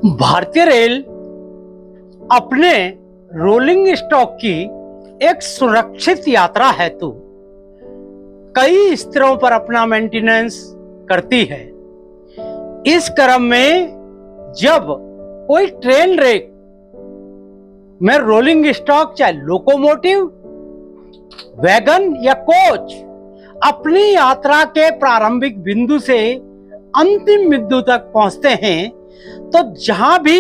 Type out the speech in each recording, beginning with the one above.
भारतीय रेल अपने rolling stock की एक सुरक्षित यात्रा हेतु कई स्तरों पर अपना मेंटेनेंस करती है। इस क्रम में जब कोई ट्रेन रेक में रोलिंग स्टॉक चाहे लोकोमोटिव, वैगन या कोच अपनी यात्रा के प्रारंभिक बिंदु से अंतिम बिंदु तक पहुंचते हैं, तो जहां भी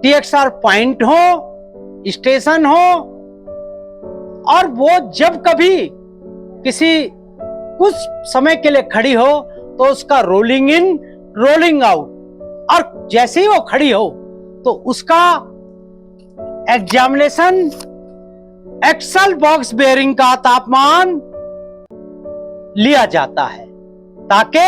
टीएक्सआर पॉइंट हो, स्टेशन हो, और वो जब कभी किसी कुछ समय के लिए खड़ी हो तो उसका रोलिंग इन रोलिंग आउट, और जैसे ही वो खड़ी हो तो उसका एग्जामिनेशन एक्सल बॉक्स बेयरिंग का तापमान लिया जाता है, ताकि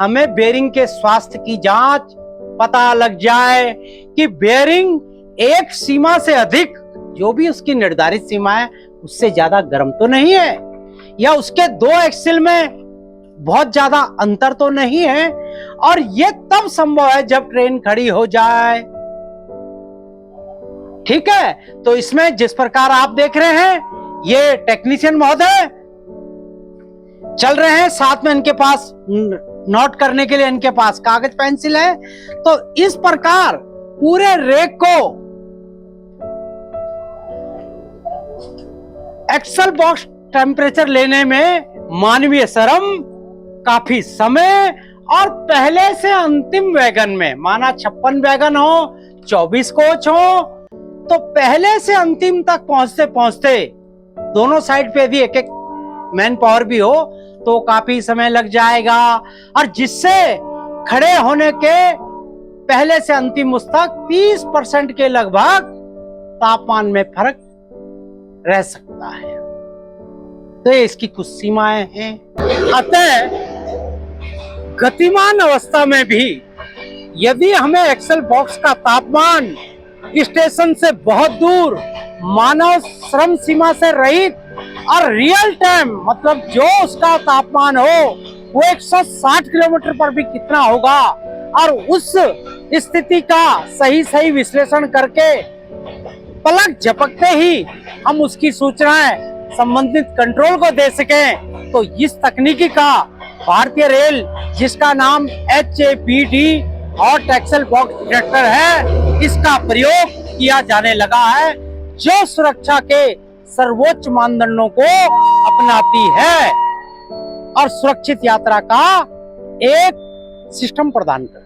हमें बेयरिंग के स्वास्थ्य की जांच पता लग जाए कि बेयरिंग एक सीमा से अधिक, जो भी उसकी निर्धारित सीमा है उससे ज्यादा गर्म तो नहीं है, या उसके दो एक्सिल में बहुत ज्यादा अंतर तो नहीं है। और यह तब संभव है जब ट्रेन खड़ी हो जाए। ठीक है, तो इसमें जिस प्रकार आप देख रहे हैं, ये टेक्नीशियन महोदय चल रहे हैं, साथ में इनके पास नोट करने के लिए इनके पास कागज पेंसिल है। तो इस प्रकार पूरे रेक को एक्सल बॉक्स टेम्परेचर लेने में मानवीय श्रम, काफी समय, और पहले से अंतिम वैगन में, माना 56 वैगन हो, 24 कोच हो, तो पहले से अंतिम तक पहुंचते पहुंचते दोनों साइड पे भी एक एक मैन पावर भी हो तो काफी समय लग जाएगा, और जिससे खड़े होने के पहले से अंतिम उस तक 30% के लगभग तापमान में फर्क रह सकता है। तो इसकी कुछ सीमाएं हैं। अतः गतिमान अवस्था में भी यदि हमें एक्सल बॉक्स का तापमान स्टेशन से बहुत दूर, मानव श्रम सीमा से रहित और रियल टाइम, मतलब जो उसका तापमान हो वो 160 किलोमीटर पर भी कितना होगा, और उस स्थिति का सही विश्लेषण करके पलक झपकते ही हम उसकी सूचनाएं संबंधित कंट्रोल को दे सकें, तो इस तकनीकी का भारतीय रेल, जिसका नाम HAPD hot axle box detector है, इसका प्रयोग किया जाने लगा है, जो सुरक्षा के सर्वोच्च मानदंडों को अपनाती है और सुरक्षित यात्रा का एक सिस्टम प्रदान करती है।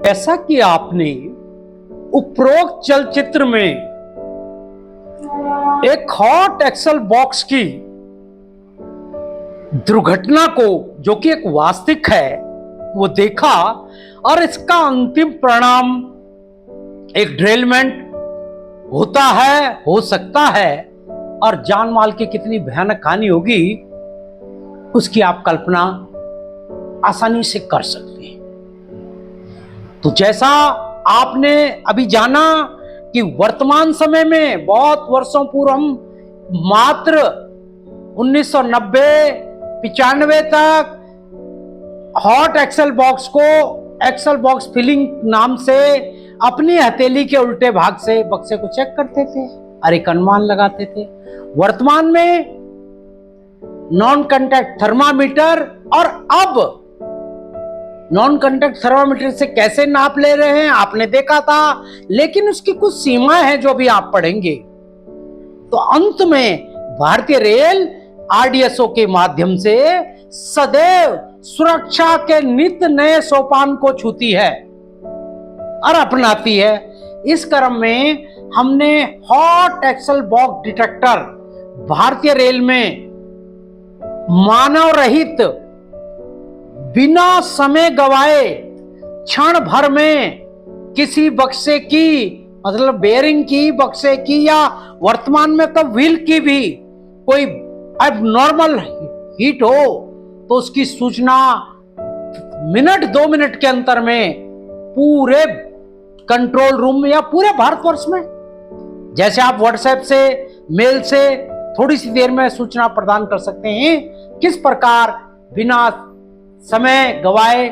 ऐसा कि आपने उपरोक्त चलचित्र में एक हॉट एक्सल बॉक्स की दुर्घटना को, जो कि एक वास्तविक है, वो देखा, और इसका अंतिम परिणाम एक ड्रेलमेंट होता है, हो सकता है, और जान माल की कितनी भयानक हानि होगी उसकी आप कल्पना आसानी से कर सकते हैं। तो जैसा आपने अभी जाना कि वर्तमान समय में बहुत वर्षों पूर्व हम मात्र 1990-95 तक हॉट एक्सल बॉक्स को एक्सल बॉक्स फिलिंग नाम से अपनी हथेली के उल्टे भाग से बक्से को चेक करते थे और एक अनुमान लगाते थे। वर्तमान में नॉन कांटेक्ट थर्मामीटर, और अब नॉन कांटेक्ट थर्मामीटर से कैसे नाप ले रहे हैं आपने देखा था, लेकिन उसकी कुछ सीमाएं हैं जो भी आप पढ़ेंगे। तो अंत में भारतीय रेल RDSO के माध्यम से सदैव सुरक्षा के नित्य नए सोपान को छूती है। और अपनाती है। इस क्रम में हमने हॉट एक्सल बॉक्स डिटेक्टर भारतीय रेल में मानव रहित, बिना समय गवाए, क्षण भर में किसी बक्से की, मतलब बेयरिंग की, बक्से की, या वर्तमान में तो व्हील की भी कोई एबनॉर्मल हीट हो तो उसकी सूचना मिनट 2 मिनट के अंतर में पूरे कंट्रोल रूम में या पूरे भारतवर्ष में, जैसे आप व्हाट्सएप से, मेल से थोड़ी सी देर में सूचना प्रदान कर सकते हैं, किस प्रकार बिना समय गवाए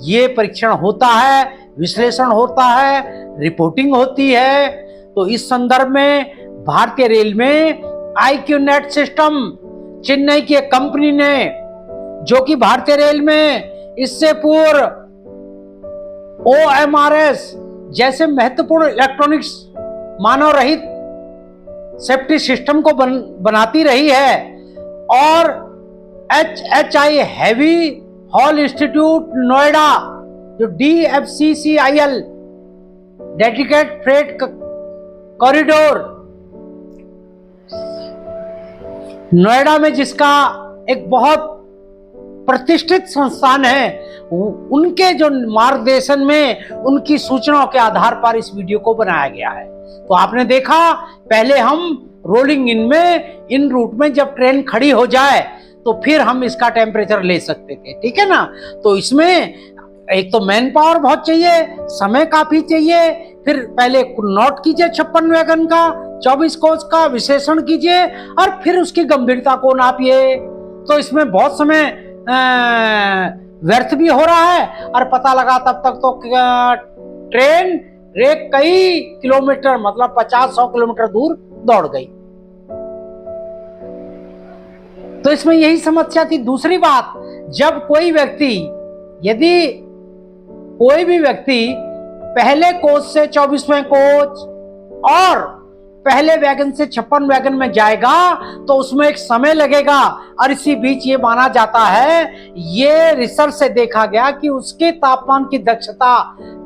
ये परीक्षण होता है, विश्लेषण होता है, रिपोर्टिंग होती है। तो इस संदर्भ में भारतीय रेल में IQNet सिस्टम चेन्नई की एक कंपनी ने, जो कि भारतीय रेल में इससे पूर्व OMRS जैसे महत्वपूर्ण इलेक्ट्रॉनिक्स मानव रहित सेफ्टी सिस्टम को बनाती रही है, और HHI heavy hall institute Noida, जो DFCCIL dedicated freight corridor Noida में, जिसका एक बहुत प्रतिष्ठित संस्थान है, उनके जो मार्गदर्शन में, उनकी सूचनाओं के आधार पर इस वीडियो को बनाया गया है। तो आपने देखा, पहले हम रोलिंग इन में, इन रूट में जब ट्रेन खड़ी हो जाए तो फिर हम इसका टेम्परेचर ले सकते थे, ठीक है ना। तो इसमें एक तो मैन पावर बहुत चाहिए, समय काफी चाहिए, फिर पहले नोट कीजिए 56 वैगन का, 24 कोच का विश्लेषण कीजिए, और फिर उसकी गंभीरता को नापिए। तो इसमें बहुत समय व्यर्थ भी हो रहा है, और पता लगा तब तक तो ट्रेन रेक कई किलोमीटर, मतलब 50-100 किलोमीटर दूर दौड़ गई। तो इसमें यही समस्या थी। दूसरी बात, जब कोई व्यक्ति, यदि कोई भी व्यक्ति पहले कोच से 24वें कोच और पहले वैगन से 56 वैगन में जाएगा तो उसमें एक समय लगेगा, और इसी बीच ये माना जाता है, ये रिसर्च से देखा गया कि उसके तापमान की दक्षता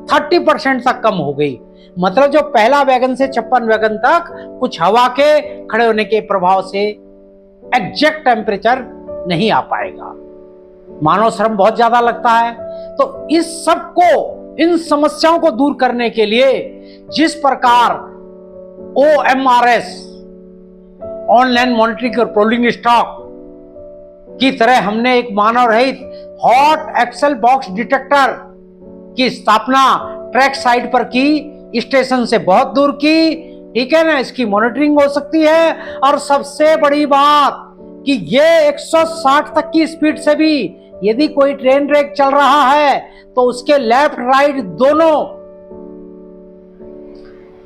30% तक कम हो गई। मतलब जो पहला वैगन से 56 वैगन तक कुछ हवा के खड़े होने के प्रभाव से एग्जैक्ट टेम्परेचर नहीं आ पाएगा, मानव श्रम बहुत ज्यादा लगता है। तो इस सब को, इन समस्याओं को दूर करने के लिए जिस प्रकार OMRS ऑनलाइन मॉनिटरिंग और रोलिंग स्टॉक की तरह हमने एक मानव रहित हॉट एक्सल बॉक्स डिटेक्टर की स्थापना ट्रैक साइड पर की, स्टेशन से बहुत दूर की, ठीक है ना, इसकी मॉनिटरिंग हो सकती है। और सबसे बड़ी बात कि ये 160 तक की स्पीड से भी यदि कोई ट्रेन रेक चल रहा है तो उसके लेफ्ट राइट दोनों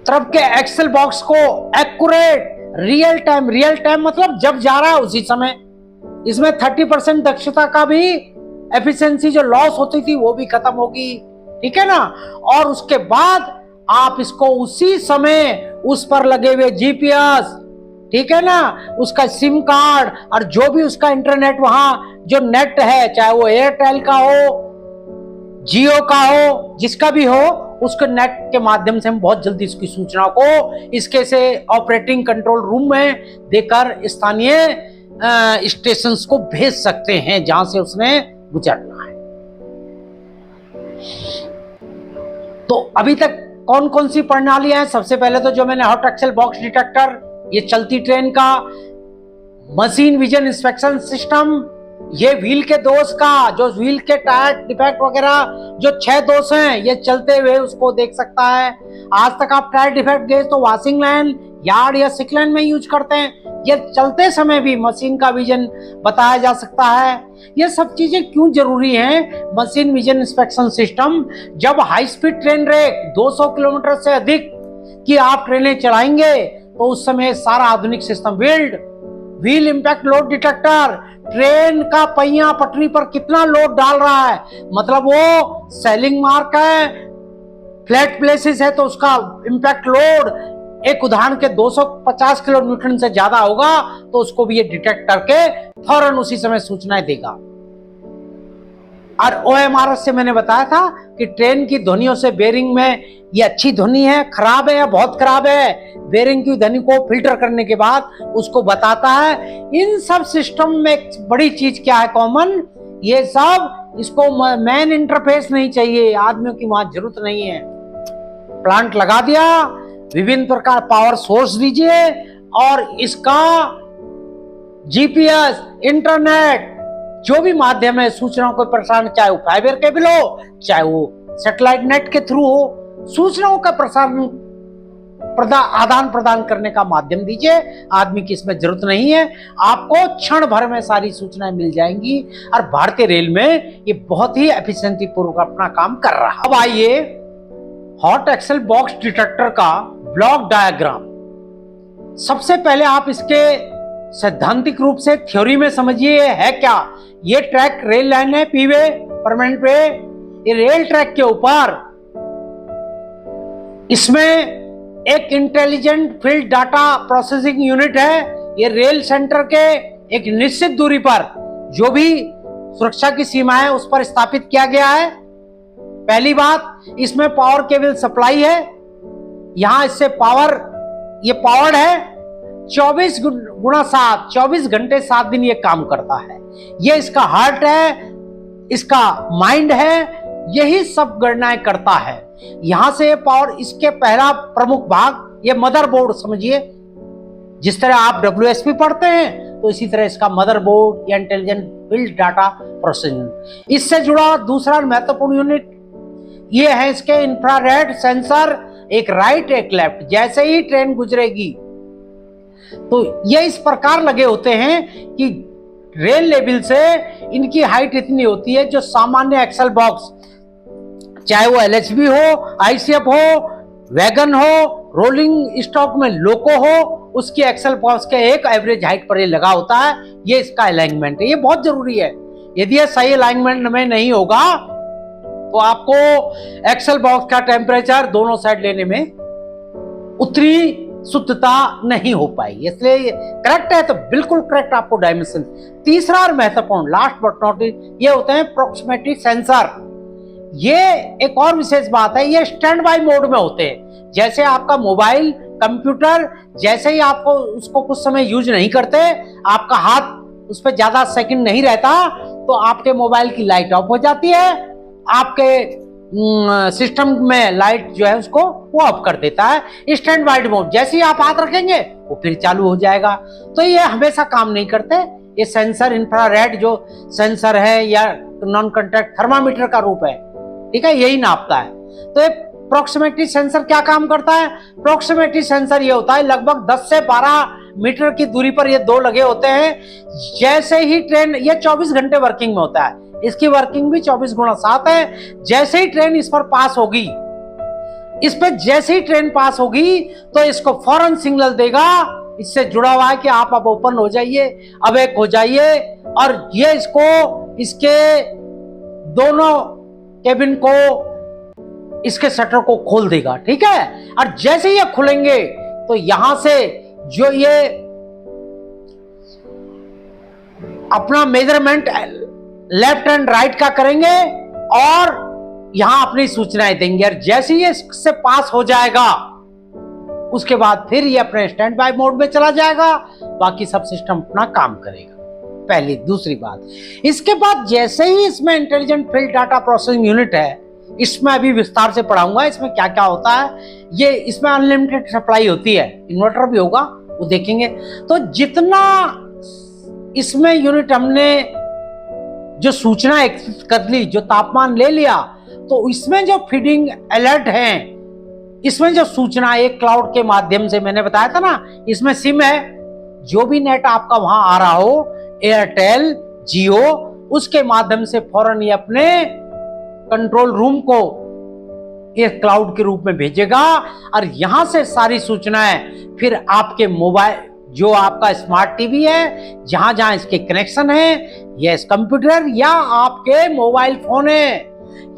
तरफ के एक्सल बॉक्स को एक्यूरेट रियल टाइम मतलब जब जा रहा है उसी समय, इसमें 30% दक्षता का भी एफिशिएंसी जो लॉस होती थी वो भी खत्म होगी, ठीक है ना। और उसके बाद आप इसको उसी समय उस पर लगे हुए GPS, ठीक है ना, उसका सिम कार्ड और जो भी उसका इंटरनेट वहां जो नेट है, चाहे वो एयरटेल का हो, जियो का हो, जिसका भी हो, उसके नेट के माध्यम से हम बहुत जल्दी इसकी सूचनाओं को इसके से ऑपरेटिंग कंट्रोल रूम में देकर स्थानीय स्टेशन को भेज सकते हैं जहां से उसने गुजरना है। तो अभी तक कौन कौन सी प्रणालियां हैं? सबसे पहले तो जो मैंने हॉट एक्सल बॉक्स डिटेक्टर, ये चलती ट्रेन का, मशीन विजन इंस्पेक्शन सिस्टम, ये व्हील के दोष का, जो व्हील के टायर डिफेक्ट वगैरह जो 6 दोष हैं ये चलते हुए उसको देख सकता है। आज तक आप टायर डिफेक्ट गेज तो वॉशिंग लाइन, यार्ड या सिक लाइन में यूज करते हैं, ये चलते समय भी मशीन का विजन बताया जा सकता है। ये सब चीजें क्यों जरूरी हैं? मशीन विजन इंस्पेक्शन सिस्टम, जब high speed train rake 200 kilometre से अधिक की आप ट्रेनें चलाएंगे तो उस समय सारा आधुनिक system wheel impact load detector, train का पहिया पटरी पर कितना लोड डाल रहा है, मतलब वो सेलिंग मार्क है, फ्लैट प्लेसेस है तो उसका इंपैक्ट लोड एक उदाहरण के 250 किलो न्यूटन से ज्यादा होगा तो उसको भी ये डिटेक्ट करके फौरन उसी समय सूचनाएं देगा। और OMRS से मैंने बताया था कि ट्रेन की ध्वनियों से बेरिंग में ये अच्छी ध्वनि है, खराब है या बहुत खराब है, बेरिंग की ध्वनि को फिल्टर करने के बाद उसको बताता है। इन सब सिस्टम में एक बड़ी चीज क्या है कॉमन, ये सब इसको मैन इंटरफेस नहीं चाहिए, आदमियों की वहां जरूरत नहीं है। प्लांट लगा दिया, विभिन्न प्रकार पावर सोर्स दीजिए और इसका जीपीएस, इंटरनेट, जो भी माध्यम है सूचनाओं को प्रसारण, चाहे वो फाइबर केबल हो, चाहे वो सैटेलाइट नेट के थ्रू हो, सूचनाओं का प्रसारण आदान प्रदान करने का माध्यम दीजिए। आदमी की इसमें जरूरत नहीं है, आपको क्षण भर में सारी सूचनाएं मिल जाएंगी। और भारतीय रेल में ये बहुत ही एफिशिएंसी पूर्वक अपना काम कर रहा है। अब आइए हॉट एक्सेल बॉक्स डिटेक्टर का ब्लॉक डायग्राम। सबसे पहले आप इसके सैद्धांतिक रूप से थ्योरी में समझिए है क्या। ये ट्रैक रेल लाइन है, पीवे परमानेंट वे, ये रेल ट्रैक के ऊपर इसमें एक intelligent field data processing unit है। ये रेल सेंटर के एक निश्चित दूरी पर जो भी सुरक्षा की सीमा है उस पर स्थापित किया गया है। पहली बात, इसमें पावर केबल सप्लाई है, यहां इससे पावर, ये पावर्ड है, 24x7, 24 घंटे 7 दिन ये काम करता है। ये इसका हार्ट है, इसका माइंड है, यही सब गणनाएं करता है। यहां से पावर, इसके पहला प्रमुख भाग ये मदरबोर्ड समझिए। जिस तरह आप WSP पढ़ते हैं तो इसी तरह इसका मदरबोर्ड या इंटेलिजेंट फील्ड डाटा प्रोसेसिंग। इससे जुड़ा दूसरा महत्वपूर्ण यूनिट ये है इसके इंफ्रारेड सेंसर, एक राइट एक लेफ्ट। जैसे ही ट्रेन गुजरेगी तो ये इस प्रकार लगे होते हैं कि रेल लेवल से इनकी हाइट इतनी होती है, जो सामान्य एक्सेल बॉक्स, चाहे वो LHB हो, ICF हो, वैगन हो, रोलिंग स्टॉक में लोको हो, उसकी एक्सेल बॉक्स के एक एवरेज हाइट पर ये लगा होता है। ये इसका अलाइनमेंट है, ये बहुत जरूरी है। यदि ये सही अलाइनमेंट में नहीं होगा तो आपको एक्सेल बॉक्स का टेम्परेचर दोनों साइड लेने में उतनी शुद्धता नहीं हो पाएगी। इसलिए करेक्ट है तो बिल्कुल करेक्ट आपको डायमेंशन। तीसरा और महत्वपूर्ण, लास्ट बट नॉट लीस्ट, ये होते हैं प्रॉक्सिमिटी सेंसर। ये एक और विशेष बात है, ये स्टैंड बाय मोड में होते हैं। जैसे आपका मोबाइल, कंप्यूटर, जैसे ही आपको उसको कुछ समय यूज नहीं करते, आपका हाथ उस पर ज्यादा सेकंड नहीं रहता, तो आपके मोबाइल की लाइट ऑफ हो जाती है, आपके सिस्टम में लाइट जो है उसको वो ऑफ कर देता है। स्टैंड बाय मोड, जैसे ही आप हाथ रखेंगे वो फिर चालू हो जाएगा। तो ये हमेशा काम नहीं करते। ये सेंसर इंफ्रारेड जो सेंसर है या नॉन कांटेक्ट थर्मामीटर का रूप है, ठीक है, यही नापता है। तो ये प्रॉक्सिमिटी सेंसर क्या काम करता है? प्रॉक्सिमिटी सेंसर ये होता है, लगभग 10 से 12 मीटर की दूरी पर ये दो लगे होते हैं। जैसे ही ट्रेन, ये 24 घंटे वर्किंग में होता है, इसकी वर्किंग भी 24x7 है। जैसे ही ट्रेन इस पर पास होगी, इस पे जैसे ही ट्रेन पास होगी तो इसको फौरन सिग्नल देगा। इससे जुड़ा हुआ है कि आप अब ओपन हो जाइए, अब एक हो जाइए, और ये इसको, इसके दोनों केबिन को, इसके शटर को खोल देगा, ठीक है। और जैसे ही ये खुलेंगे तो यहां से जो ये अपना मेजरमेंट लेफ्ट एंड राइट का करेंगे और यहां अपनी सूचनाएं देंगे। और जैसे ही इससे पास हो जाएगा उसके बाद फिर ये अपने स्टैंड बाय मोड में चला जाएगा, बाकी सब सिस्टम अपना काम करेगा। पहली। दूसरी बात, इसके बाद जैसे ही इसमें intelligent field data processing unit है, इसमें अभी विस्तार से पढ़ाऊंगा इसमें क्या क्या होता है। ये इसमें अनलिमिटेड सप्लाई होती है, इन्वर्टर भी होगा, वो देखेंगे। तो जितना इसमें यूनिट हमने जो सूचना एकत्रित कर ली, जो तापमान ले लिया, तो इसमें जो फीडिंग अलर्ट हैं, इसमें जो सूचना एक क्लाउड के माध्यम से, मैंने बताया था ना, इसमें सिम है, जो भी नेट आपका वहां आ रहा हो, एयरटेल, जियो, उसके माध्यम से फौरन ये अपने कंट्रोल रूम को एक क्लाउड के रूप में भेजेगा। और यहां से सारी सूचनाएं फिर आपके मोबाइल, जो आपका स्मार्ट टीवी है, जहां जहां इसके कनेक्शन है, या इस कंप्यूटर या आपके मोबाइल फोन है,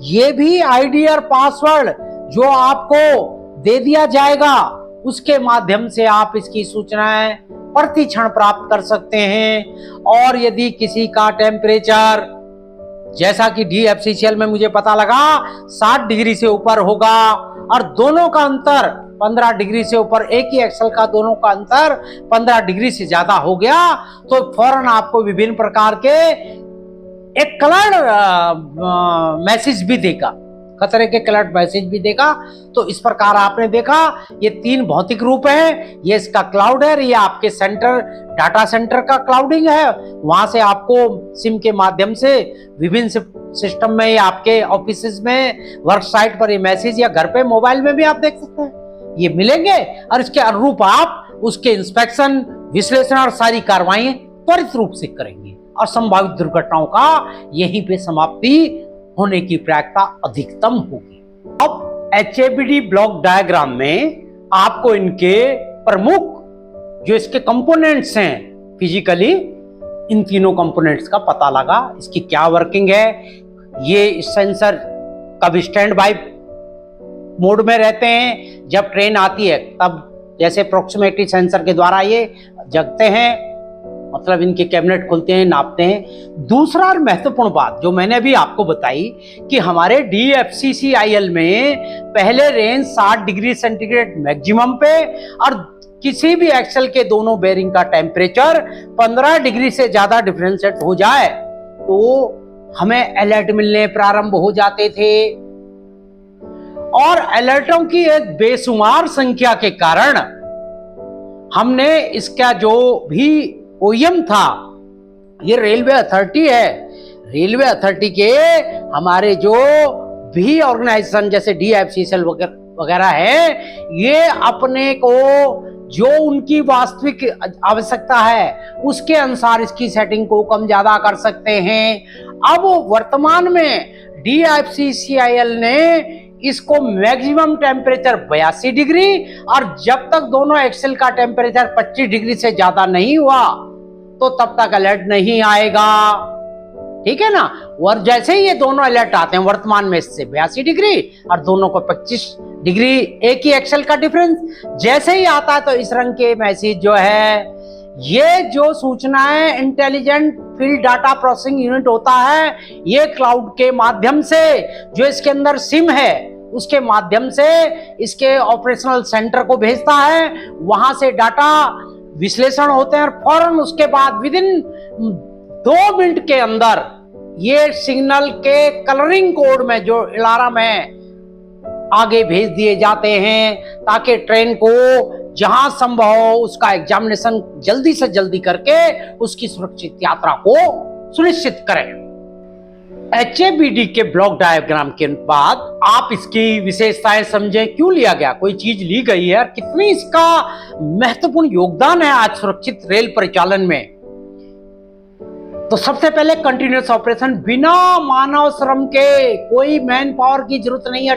ये भी आईडी और पासवर्ड जो आपको दे दिया जाएगा, उसके माध्यम से आप इसकी सूचनाएं प्रति क्षण प्राप्त कर सकते हैं। और यदि किसी का टेम्परेचर जैसा कि DFCCL में मुझे पता लगा 60 डिग्री से ऊपर होगा और दोनों का अंतर 15 डिग्री से ऊपर, एक ही एक्सल का दोनों का अंतर 15 डिग्री से ज्यादा हो गया तो फौरन आपको विभिन्न प्रकार के एक कलर मैसेज भी देगा, खतरे के कलर मैसेज भी देगा। तो इस प्रकार आपने देखा ये 3 भौतिक रूप है, ये इसका क्लाउड है, ये आपके सेंटर डाटा सेंटर का क्लाउडिंग है, वहां से आपको सिम के माध्यम से विभिन्न सिस्टम में या आपके ऑफिस में वर्क साइट पर ये मैसेज या घर पे मोबाइल में भी आप देख सकते हैं ये मिलेंगे और इसके अनुरूप आप उसके इंस्पेक्शन, विश्लेषण और सारी कार्रवाई त्वरित रूप से करेंगे और संभावित दुर्घटनाओं का यहीं पे समाप्ति होने की प्रायिकता अधिकतम होगी। अब HABD ब्लॉक डायग्राम में आपको इनके प्रमुख जो इसके कंपोनेंट्स हैं फिजिकली, इन तीनों कंपोनेंट्स का पता लगा, इसकी क्या वर्किंग है। ये सेंसर कब स्टैंड बाय मोड में रहते हैं, जब ट्रेन आती है तब जैसे प्रॉक्सिमिटी सेंसर के द्वारा ये जगते हैं, मतलब इनके कैबिनेट खुलते हैं, नापते हैं। दूसरा और महत्वपूर्ण बात जो मैंने अभी आपको बताई कि हमारे DFCCIL में पहले रेंज 60 डिग्री सेंटीग्रेड मैक्सिमम पे और किसी भी एक्सल के दोनों बेरिंग का टेम्परेचर 15 डिग्री से ज्यादा डिफरेंशिएट हो जाए तो हमें अलर्ट मिलने प्रारंभ हो जाते थे और अलर्टों की एक बेशुमार संख्या के कारण हमने इसका जो भी OEM था, ये रेलवे अथॉरिटी है, रेलवे अथॉरिटी के हमारे जो भी ऑर्गेनाइजेशन जैसे DFCCL वगैरह है, ये अपने को जो उनकी वास्तविक आवश्यकता है उसके अनुसार इसकी सेटिंग को कम ज्यादा कर सकते हैं। अब वर्तमान में DFCCIL ने इसको मैक्सिमम टेम्परेचर 82 डिग्री और जब तक दोनों एक्सेल का टेम्परेचर 25 डिग्री से ज्यादा नहीं हुआ तो तब तक अलर्ट नहीं आएगा, ठीक है ना। और जैसे ही ये दोनों अलर्ट आते हैं, वर्तमान में इससे 82 डिग्री और दोनों को 25 डिग्री एक ही एक्सेल का डिफरेंस जैसे ही आता है तो इस रंग के मैसेज जो है, ये जो सूचनाएं intelligent field data processing unit होता है, ये क्लाउड के माध्यम से जो इसके अंदर सिम है उसके माध्यम से इसके ऑपरेशनल सेंटर को भेजता है, वहां से डाटा विश्लेषण होते हैं और फौरन उसके बाद विदिन 2 मिनट के अंदर ये सिग्नल के कलरिंग कोड में जो अलार्म है आगे भेज दिए जाते हैं ताकि ट्रेन को जहां संभव हो उसका एग्जामिनेशन जल्दी से जल्दी करके उसकी सुरक्षित यात्रा को सुनिश्चित करें। HABD के ब्लॉक डायग्राम के बाद आप इसकी विशेषताएं समझें, क्यों लिया गया, कोई चीज ली गई है और कितनी इसका महत्वपूर्ण योगदान है आज सुरक्षित रेल परिचालन में। तो सबसे पहले कंटिन्यूअस ऑपरेशन, बिना मानव श्रम के, कोई मैन पावर की जरूरत नहीं है।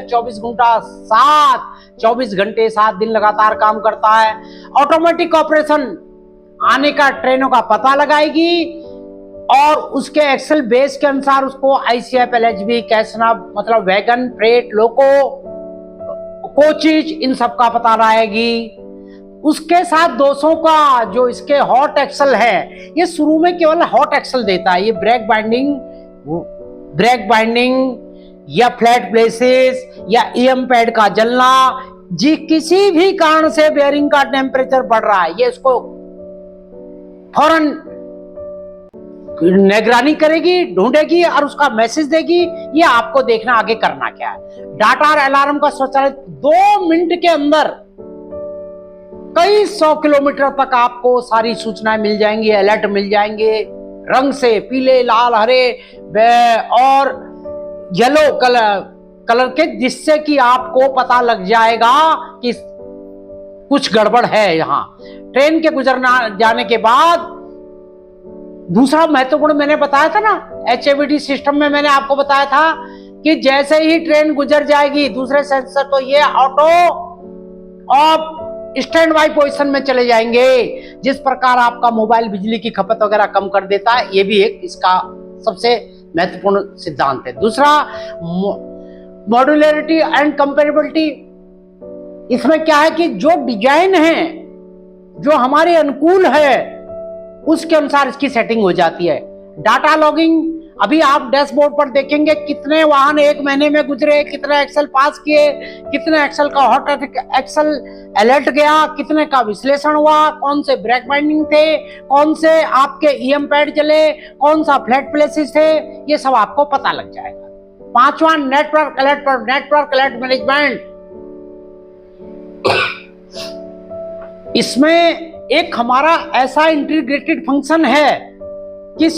24 घंटे 7 दिन लगातार काम करता है। ऑटोमेटिक ऑपरेशन, आने का ट्रेनों का पता लगाएगी और उसके एक्सेल बेस के अनुसार उसको ICF, LHB, कैसना मतलब वैगन, फ्रेट, लोको, कोचेज, इन सब का पता लगाएगी। उसके साथ 200 का जो इसके हॉट एक्सल है, ये शुरू में केवल हॉट एक्सल देता है। ये ब्रेक बाइंडिंग या फ्लैट प्लेसेस या EM पैड का जलना, जी किसी भी कारण से बेयरिंग का टेम्परेचर बढ़ रहा है, ये इसको फौरन निगरानी करेगी, ढूंढेगी और उसका मैसेज देगी। ये आपको देखना आगे करना क्या है। डाटा और अलार्म का स्वचालित 2 मिनट के अंदर कई 100 किलोमीटर तक आपको सारी सूचनाएं मिल जाएंगी, अलर्ट मिल जाएंगे रंग से, पीले, लाल, हरे और येलो कलर के, जिससे कि आपको पता लग जाएगा कि कुछ गड़बड़ है। यहाँ ट्रेन के गुजरना जाने के बाद दूसरा महत्वपूर्ण मैंने बताया था ना, HABD सिस्टम में मैंने आपको बताया था कि जैसे ही ट्रेन गुजर जाएगी दूसरे सेंसर तो ये auto of stand by position में चले जाएंगे। जिस प्रकार आपका मोबाइल बिजली की खपत वगैरह कम कर देता है, ये भी एक इसका सबसे महत्वपूर्ण सिद्धांत है। दूसरा मॉड्यूलरिटी एंड कंपेरेबिलिटी, इसमें क्या है कि जो डिजाइन है जो हमारे अनुकूल है उसके अनुसार इसकी सेटिंग हो जाती है। डाटा लॉगिंग अभी आप डैशबोर्ड पर देखेंगे कितने वाहन एक महीने में गुजरे, कितने एक्सेल पास किए, कितने एक्सेल का हॉट एक्सेल अलर्ट गया, कितने का विश्लेषण हुआ, कौन से ब्रेक बाइंडिंग थे, कौन से आपके ईएम पैड चले, कौन सा फ्लैट प्लेसेस थे, ये सब आपको पता लग जाएगा। पांचवा नेटवर्क अलर्ट मैनेजमेंट। इसमें एक हमारा ऐसा इंटीग्रेटेड फंक्शन है कि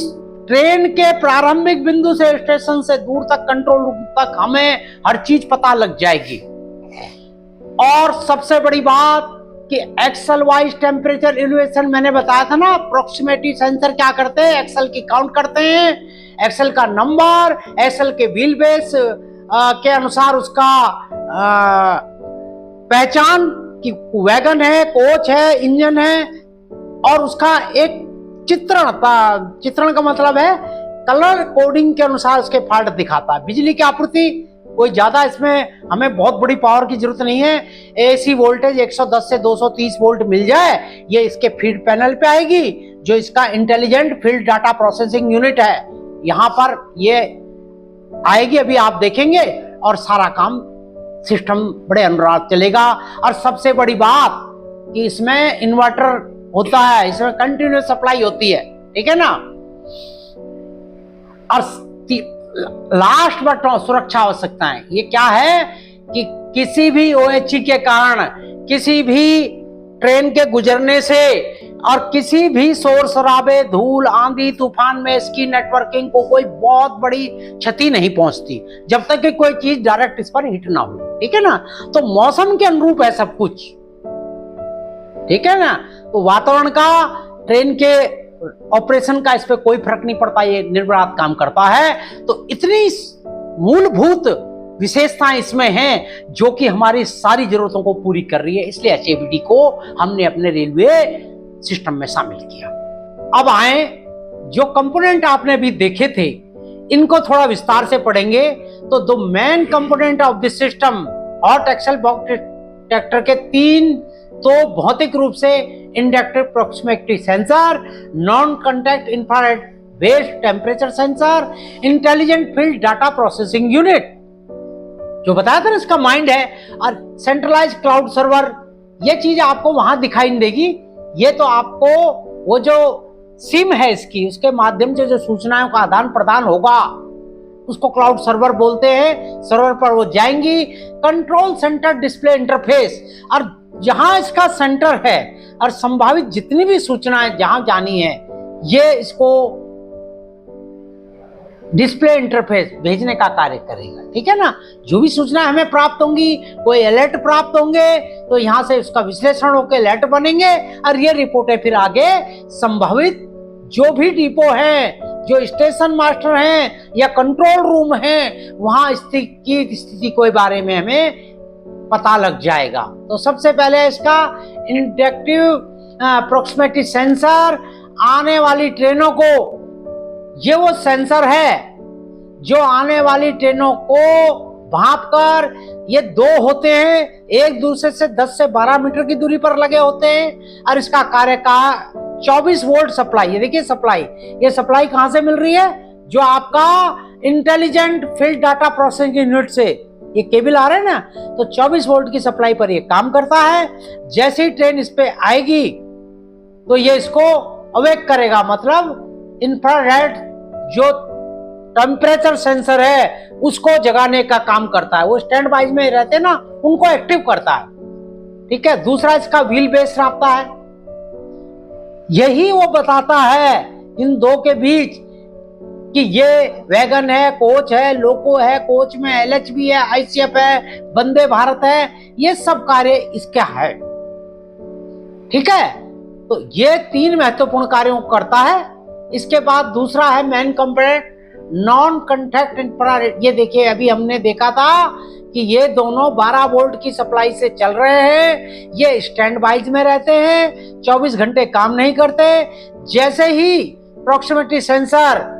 ट्रेन के प्रारंभिक बिंदु से स्टेशन से दूर तक कंट्रोल रूम तक हमें हर चीज पता लग जाएगी। और सबसे बड़ी बात कि एक्सेल वाइज टेम्परेचर एलिवेशन मैंने बताया था ना, प्रॉक्सिमिटी सेंसर क्या करते हैं, एक्सेल की काउंट करते हैं, एक्सेल का नंबर, एक्सेल के व्हील बेस के अनुसार उसका पहचान कि वैगन है, कोच है, इंजन है, और उसका एक चित्रण का मतलब है कलर कोडिंग के अनुसार उसके फॉल्ट दिखाता है। बिजली की आपूर्ति कोई ज्यादा इसमें हमें बहुत बड़ी पावर की जरूरत नहीं है। एसी वोल्टेज 110 से 230 वोल्ट मिल जाए, ये इसके फीड पैनल पे आएगी, जो इसका intelligent field data processing unit है, यहाँ पर ये आएगी, अभी आप देखेंगे, और सारा काम सिस्टम बड़े अनुराग चलेगा। और सबसे बड़ी बात कि इसमें इन्वर्टर होता है, इसमें कंटिन्यूस सप्लाई होती है, ठीक है ना। और लास्ट बट सुरक्षा आवश्यकताएं, ये क्या है कि किसी भी ओएचई के कारण, किसी भी ट्रेन के गुजरने से और किसी भी शोर शराबे, धूल, आंधी तूफान में इसकी नेटवर्किंग को कोई बहुत बड़ी क्षति नहीं पहुंचती, जब तक कि कोई चीज डायरेक्ट इस पर हिट ना हो, ठीक है ना। तो मौसम के अनुरूप है सब कुछ, ठीक है ना। तो वातावरण का, ट्रेन के ऑपरेशन का इस पे कोई फर्क नहीं पड़ता, ये निर्विघ्न काम करता है। तो इतनी मूलभूत विशेषताएं इसमें हैं जो कि हमारी सारी जरूरतों को पूरी कर रही है, इसलिए एचएबीडी को हमने अपने रेलवे सिस्टम में शामिल किया। अब आए, जो कंपोनेंट आपने भी देखे थे इनको थोड़ा विस्तार से पढ़ेंगे। तो the main component of this system, hot axle box detector के तीन तो भौतिक रूप से inductive proximity sensor, non contact infrared based temperature sensor, intelligent field data processing unit, जो बताया था ना इसका माइंड है, और सेंट्रलाइज क्लाउड सर्वर। ये चीज आपको वहां दिखाई नहीं देगी, ये तो आपको वो जो सिम है इसकी, उसके माध्यम से जो सूचनाओं का आदान प्रदान होगा उसको क्लाउड सर्वर बोलते हैं। सर्वर पर वो जाएंगी, कंट्रोल सेंटर डिस्प्ले इंटरफेस, और जहां इसका सेंटर है और संभावित जितनी भी सूचनाएं जहां जानी है, ये इसको डिस्प्ले इंटरफेस भेजने का कार्य करेगा, ठीक है ना। जो भी सूचना हमें प्राप्त होंगी, कोई अलर्ट प्राप्त होंगे, तो यहां से उसका विश्लेषण होकर अलर्ट बनेंगे, और ये रिपोर्टें फिर आगे संभावित जो भी डिपो हैं, जो स्टेशन मास्टर हैं या कंट्रोल रूम हैं, वहां स्थिति के बारे में हमें पता लग जाएगा। तो सबसे पहले इसका इंडक्टिव प्रॉक्सिमिटी सेंसर, आने वाली ट्रेनों को, ये वो सेंसर है जो आने वाली ट्रेनों को भांपकर, ये दो होते हैं, एक दूसरे से 10 से 12 मीटर की दूरी पर लगे होते हैं, और इसका कार्य का 24 वोल्ट सप्लाई। ये देखिए सप्लाई, ये सप्लाई कहां से मिल रही है, जो आपका intelligent field data processing unit से ये केबल आ रहा है ना, तो 24 वोल्ट की सप्लाई पर ये काम करता है। जैसे ही ट्रेन इस पे आएगी तो ये इसको अवेक करेगा, मतलब इंफ्रारेड जो टेम्परेचर सेंसर है उसको जगाने का काम करता है। वो स्टैंड बाई में रहते हैं ना, उनको एक्टिव करता है, ठीक है। दूसरा इसका व्हील बेस रास्ता है, यही वो बताता है इन दो के बीच कि ये वैगन है, कोच है, लोको है, कोच में एलएच भी है, आईसीएफ है, वंदे भारत है, ये सब कार्य इसका है, ठीक है। तो ये तीन महत्वपूर्ण कार्यों को करता है। इसके बाद दूसरा है main component, non contact infrared. ये देखिए अभी हमने देखा था कि ये दोनों 12 वोल्ट की सप्लाई से चल रहे हैं, ये स्टैंड बाइज में रहते हैं, 24 घंटे काम नहीं करते। जैसे ही proximity sensor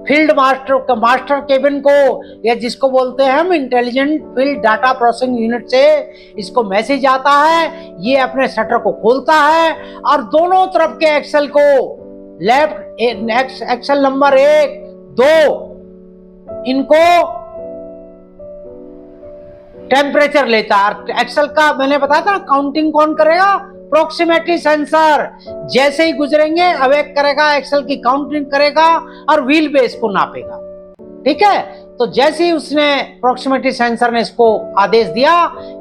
field master cabin को, या जिसको बोलते हैं हम intelligent field data processing unit से इसको मैसेज आता है, ये अपने शटर को खोलता है और दोनों तरफ के एक्सेल को, लेफ्ट एक्सेल नंबर 1 दो इनको टेम्परेचर लेता है। एक्सेल का मैंने बताया था काउंटिंग कौन करेगा, प्रोक्सीमेटी सेंसर। जैसे ही गुजरेंगे अवेक करेगा, एक्सेल की काउंटिंग करेगा और व्हील बेस को नापेगा। ठीक है, तो जैसे ही उसने प्रोक्सीमेटी सेंसर ने इसको आदेश दिया,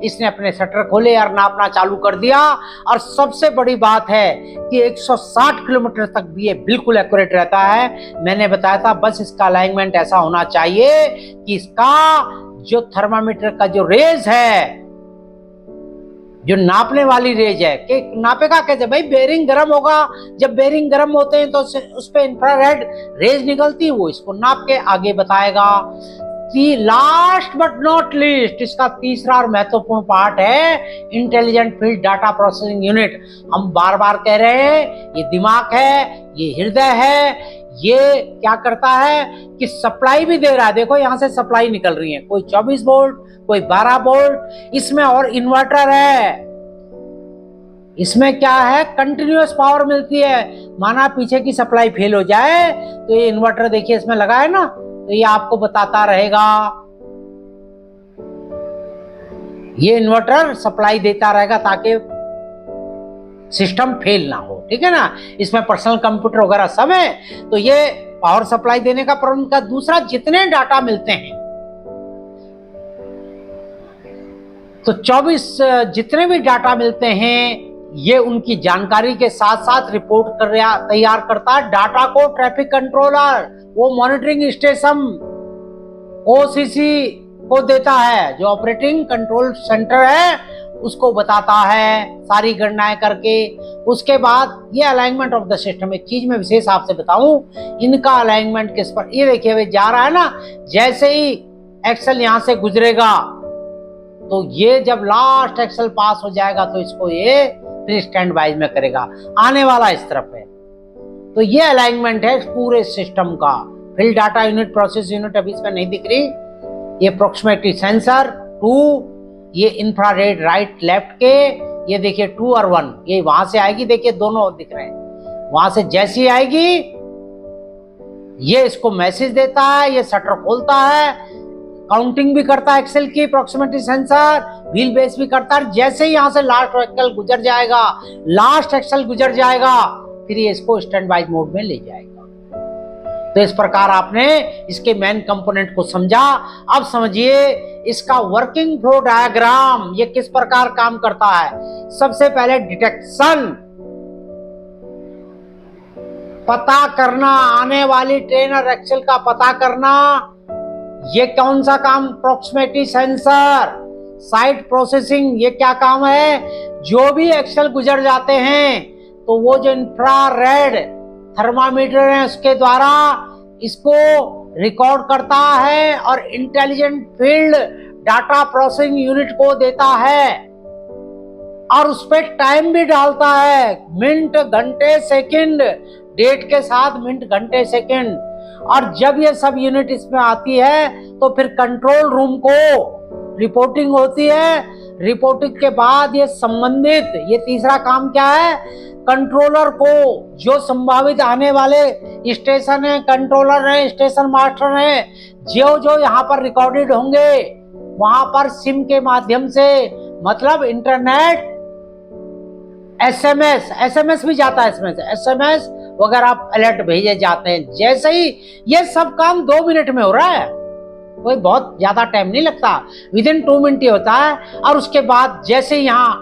इसने अपने शटर खोले और नापना चालू कर दिया। और सबसे बड़ी बात है कि 160 किलोमीटर तक भी ये बिल्कुल एक्यूरेट रहता है। मैंने बताया था बस इसका अलाइनमेंट ऐसा होना चाहिए कि इसका जो थर्मामीटर का जो रेज है, जो नापने वाली रेज है, कि नापेगा कैसे भाई, बेरिंग गर्म होगा, जब बेरिंग गर्म होते हैं तो उस पे इंफ्रारेड रेज निकलती है, वो इसको नाप के आगे बताएगा। लास्ट बट नॉट लीस्ट, इसका तीसरा और महत्वपूर्ण पार्ट है intelligent field data processing unit. हम बार बार कह रहे हैं ये दिमाग है, ये हृदय है। ये क्या करता है कि सप्लाई भी दे रहा है, देखो यहां से सप्लाई निकल रही है, कोई 24 वोल्ट, कोई 12 वोल्ट, इसमें और इन्वर्टर है। इसमें क्या है, कंटिन्यूअस पावर मिलती है। माना पीछे की सप्लाई फेल हो जाए तो ये इन्वर्टर देखिए इसमें लगा है ना, तो ये आपको बताता रहेगा, ये इन्वर्टर सप्लाई देता रहेगा ताकि सिस्टम फेल ना हो। ठीक है ना, इसमें पर्सनल कंप्यूटर वगैरह सब है, तो ये पावर सप्लाई देने का प्रॉब्लम का। दूसरा, जितने डाटा मिलते हैं तो 24 जितने भी डाटा मिलते हैं, ये उनकी जानकारी के साथ साथ रिपोर्ट तैयार करता है। डाटा को ट्रैफिक कंट्रोलर, वो मॉनिटरिंग स्टेशन ओसीसी को देता है, जो ऑपरेटिंग कंट्रोल सेंटर है उसको बताता है सारी गणनाएं करके। उसके बाद ये अलाइनमेंट ऑफ द सिस्टम, एक चीज मैं विशेष आपसे बताऊं, इनका अलाइनमेंट किस पर, ये देखिए अभी जा रहा है ना, जैसे ही एक्सेल यहां से गुजरेगा तो ये जब लास्ट एक्सेल पास हो जाएगा तो इसको ये फिर स्टैंड बाय में करेगा, आने वाला इस तरफ है। तो ये अलाइनमेंट है पूरे सिस्टम का। Field data unit, process unit अभी इसमें नहीं दिख रही, ये प्रोक्सीमेटी सेंसर 2, ये इंफ्रारेड राइट लेफ्ट के, ये देखिए 2 और 1, ये वहां से आएगी, देखिए दोनों दिख रहे हैं, वहां से जैसी आएगी ये इसको मैसेज देता है, ये शटर खोलता है, काउंटिंग भी करता है एक्सेल की, प्रोक्सीमेटी सेंसर व्हील बेस भी करता है। जैसे ही यहां से लास्ट एक्सेल गुजर जाएगा फिर ये इसको स्टैंड बाय मोड में ले जाएगा। तो इस प्रकार आपने इसके मेन कंपोनेंट को समझा। अब समझिए इसका वर्किंग फ्लो डायग्राम, ये किस प्रकार काम करता है। सबसे पहले डिटेक्शन, पता करना, आने वाली ट्रेन और एक्सेल का पता करना, ये कौन सा काम, प्रोक्सीमेटी सेंसर। साइट प्रोसेसिंग, ये क्या काम है, जो भी एक्सेल गुजर जाते हैं तो वो जो इंफ्रारेड थर्मामीटर है उसके द्वारा इसको रिकॉर्ड करता है और intelligent field data processing unit को देता है और उस पर टाइम भी डालता है, मिनट, घंटे, सेकंड, डेट के साथ मिनट, घंटे, सेकंड। और जब ये सब यूनिट इसमें आती है तो फिर कंट्रोल रूम को रिपोर्टिंग होती है। रिपोर्टिंग के बाद ये संबंधित, ये तीसरा काम क्या है, कंट्रोलर को, जो संभावित आने वाले स्टेशन है, कंट्रोलर है, स्टेशन मास्टर है, जो यहाँ पर रिकॉर्डेड होंगे वहां पर सिम के माध्यम से, मतलब इंटरनेट, एसएमएस भी जाता है इसमें से, एसएमएस वगैरह अलर्ट भेजे जाते हैं। जैसे ही ये सब काम 2 मिनट में हो रहा है, कोई बहुत ज्यादा टाइम नहीं लगता, विदिन 2 मिनट ही होता है। और उसके बाद जैसे यहाँ